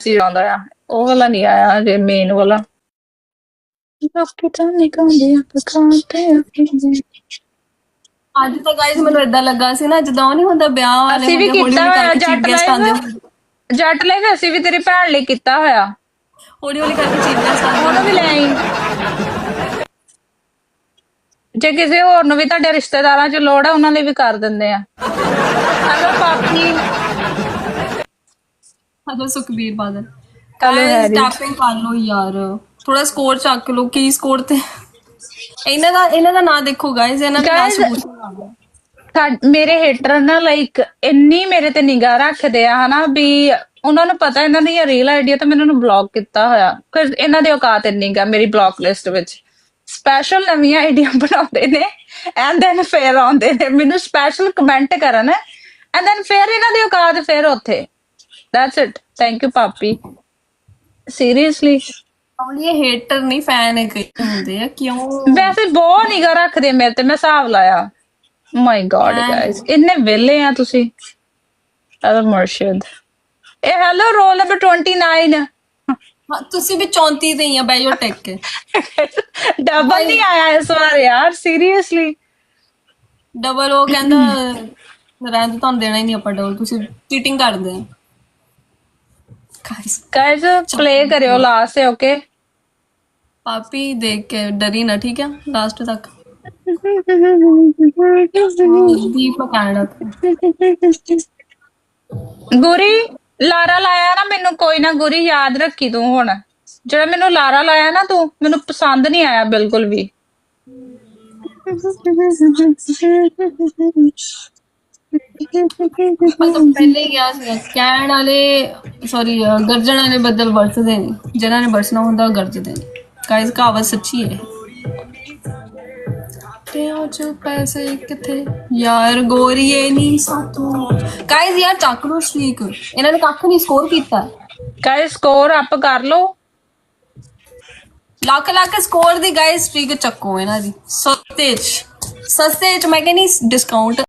ਸੀ ਆਉਂਦਾ ਆ, ਉਹ ਵਾਲਾ ਨਹੀਂ ਆਇਆ ਜੇ ਮੇਨ ਵਾਲਾ। ਲੋਕੀ ਤਾਂ ਨਿਕਾਉਂਦੇ ਆ ਪਕਾਉਂਦੇ ਆ। ਅੱਜ ਤਾਂ ਗਾਇਸ ਮੈਨੂੰ ਏਦਾਂ ਲੱਗਾ ਸੀ ਨਾ ਜਦੋਂ ਨਹੀਂ ਹੁੰਦਾ ਵਿਆਹ ਵਾਲੇ ਅਸੀਂ ਵੀ ਹੁੰਦੇ ਹੌਲੀ ਕੀਤਾ ਹੌਲੀ ਹੋਇਆ ਕਰਕੇ ਚੀਫ ਜੱਟ ਗੈਸਟ ਆਉਂਦੇ ਲਾਈਵ, ਜੱਟ ਲਾਈਵ ਅਸੀਂ ਵੀ ਤੇਰੀ ਭੈਣ ਲਈ ਕੀਤਾ ਹੋਇਆ, ਹੌਲੀ ਹੌਲੀ ਕਰਕੇ ਚੀਫ ਗੈਸਟ ਆਉਂਦੇ ਉਹਨੂੰ ਵੀ ਲੈ ਆਈ। ਜੇ ਕਿਸੇ ਹੋਰ ਨੂੰ ਵੀ ਤੁਹਾਡੇ ਰਿਸ਼ਤੇਦਾਰਾਂ 'ਚ ਲੋੜ ਆ ਉਹਨਾਂ ਲਈ ਵੀ ਕਰ ਦਿੰਦੇ ਆ। ਹੈਲੋ ਪਾਪੀ, hello Sukhbir Badal. Hello guys Harry. Tapping ਕਰ ਲਓ ਯਾਰ, ਥੋੜਾ ਸਕੋਰ ਚੱਕ ਲਓ। ਕੀ ਸਕੋਰ ਤੇ ਇਹਨਾਂ ਦਾ ਨਾਂ ਦੇਖੋ ਗਾਇਸ, ਇਹਨਾਂ ਨੇ Guys, ਲਾਸਟ ਪੁੱਛਣਾ। ਮੇਰੇ ਹੇਟਰ ਨਾ ਲਾਈਕ ਇੰਨੀ ਮੇਰੇ ਤੇ ਨਿਗਾਹ ਰੱਖਦੇ ਆ ਹਨਾ ਵੀ ਉਹਨਾਂ ਨੂੰ ਪਤਾ ਇਹਨਾਂ ਦੀ ਰੀਅਲ ਆਈਡੀ ਤਾਂ ਮੈਂ ਇਹਨਾਂ ਨੂੰ ਬਲੌਕ ਕੀਤਾ ਹੋਇਆ ਕਿਉਂਕਿ ਇਹਨਾਂ ਦੀ ਔਕਾਤ ਇੰਨੀ ਗਾ ਮੇਰੀ ਬਲੌਕ ਲਿਸਟ ਵਿੱਚ। ਸਪੈਸ਼ਲ ਨਵੀਆਂ ਆਈਡੀਆਂ ਬਣਾਉਂਦੇ ਨੇ ਐਂਡ ਦੈਨ ਫੇਰ ਆਉਂਦੇ ਨੇ ਮੈਨੂੰ ਸਪੈਸ਼ਲ ਕਮੈਂਟ ਕਰਨ ਐਂਡ ਦੈਨ ਫੇਰ ਇਹਨਾਂ ਦੀ ਔਕਾਤ ਫੇਰ ਉੱਥੇ। ਦੈਟਸ ਇਟ, ਥੈਂਕ ਯੂ ਪਾਪੀ, ਸੀਰੀਅਸਲੀ। ਇਹ ਹੇਟਰ ਨਹੀਂ ਫੈਨ ਹੈ ਕਈ ਹੁੰਦੇ ਆ, ਕਿਉਂ? ਵੈਸੇ ਬਹੁਤ ਨਿਗਾਹ ਰੱਖਦੇ ਮੇਰੇ ਤੇ, ਮੈਂ ਹਿਸਾਬ ਲਾਇਆ। ਮਾਈ ਗॉड ਗਾਇਸ, ਇੰਨੇ ਵਿਹਲੇ ਆ ਤੁਸੀਂ। ਹੈਲੋ ਮੁਰਸ਼ਿਦ, ਇਹ ਹੈਲੋ ਰੋਲ ਨੰਬਰ 29। ਹਾਂ ਤੁਸੀਂ ਵੀ 34 ਤੇ ਹੀ ਆ, ਬੈਜੋ ਟੈਕ ਕੇ। ਡਬਲ ਨਹੀਂ ਆਇਆ ਇਸ ਵਾਰ ਯਾਰ, ਸੀਰੀਅਸਲੀ। ਡਬਲ ਉਹ ਕਹਿੰਦਾ ਰਹਿਣ ਦੇ, ਤੁਹਾਨੂੰ ਦੇਣਾ ਹੀ ਨਹੀਂ ਆਪਾਂ ਡਬਲ, ਤੁਸੀਂ ਚੀਟਿੰਗ ਕਰਦੇ ਆ। ਗਾਇਸ ਪਲੇ ਕਰਿਓ ਲਾਸਟ ਸੇ, ਓਕੇ? ਪਾਪੀ ਦੇਖ ਕੇ ਡਰੀ ਨਾ, ਠੀਕ ਹੈ? ਲਾਸਟ ਤੱਕ ਦੀਪ ਕੈਨੇਡਾ ਤੋਂ। ਗੁਰੀ ਲਾਰਾ ਲਾਇਆ ਨਾ ਮੈਨੂੰ, ਕੋਈ ਨਾ ਗੁਰੀ ਯਾਦ ਰੱਖੀ ਤੂੰ ਹੁਣ, ਜਿਹੜਾ ਮੈਨੂੰ ਲਾਰਾ ਲਾਇਆ ਨਾ ਤੂੰ, ਮੈਨੂੰ ਪਸੰਦ ਨਹੀਂ ਆਇਆ ਬਿਲਕੁਲ ਵੀ। ਪਹਿਲੇ ਹੀ ਗਿਆ ਸੀ ਕਹਿਣ ਵਾਲੇ, ਸੌਰੀ ਗਰਜਣ ਵਾਲੇ ਬੱਦਲ ਵਰਤਦੇ ਨੇ, ਜਿਹਨਾਂ ਨੇ ਵਰਸਣਾ ਹੁੰਦਾ ਉਹ ਗਰਜਦੇ ਨੇ। ਗਾਇਸ ਕਹਾਵਤ ਸੱਚੀ ਹੈ। ਤੇ ਅੱਜ ਪੈਸੇ ਕਿੱਥੇ ਯਾਰ, ਗੋਰੀਏ ਨਹੀਂ ਸਾਤੋਂ। ਗਾਇਸ ਯਾਰ ਚੱਕ ਲੋ ਸਟ੍ਰੀਕ, ਇਹਨਾਂ ਨੇ ਕੱਖ ਨਹੀਂ ਸਕੋਰ ਕੀਤਾ। ਗਾਇਸ ਸਕੋਰ ਅਪ ਕਰ ਲਓ, ਲੱਖ ਸਕੋਰ ਦੀ ਗਾਇਸ ਸਟ੍ਰੀਕ ਚੱਕੋ ਇਹਨਾਂ ਦੀ। ਸਸਤੇ ਚ ਮੈਂ ਕਹਿੰਦੀ ਡਿਸਕਾਊਂਟ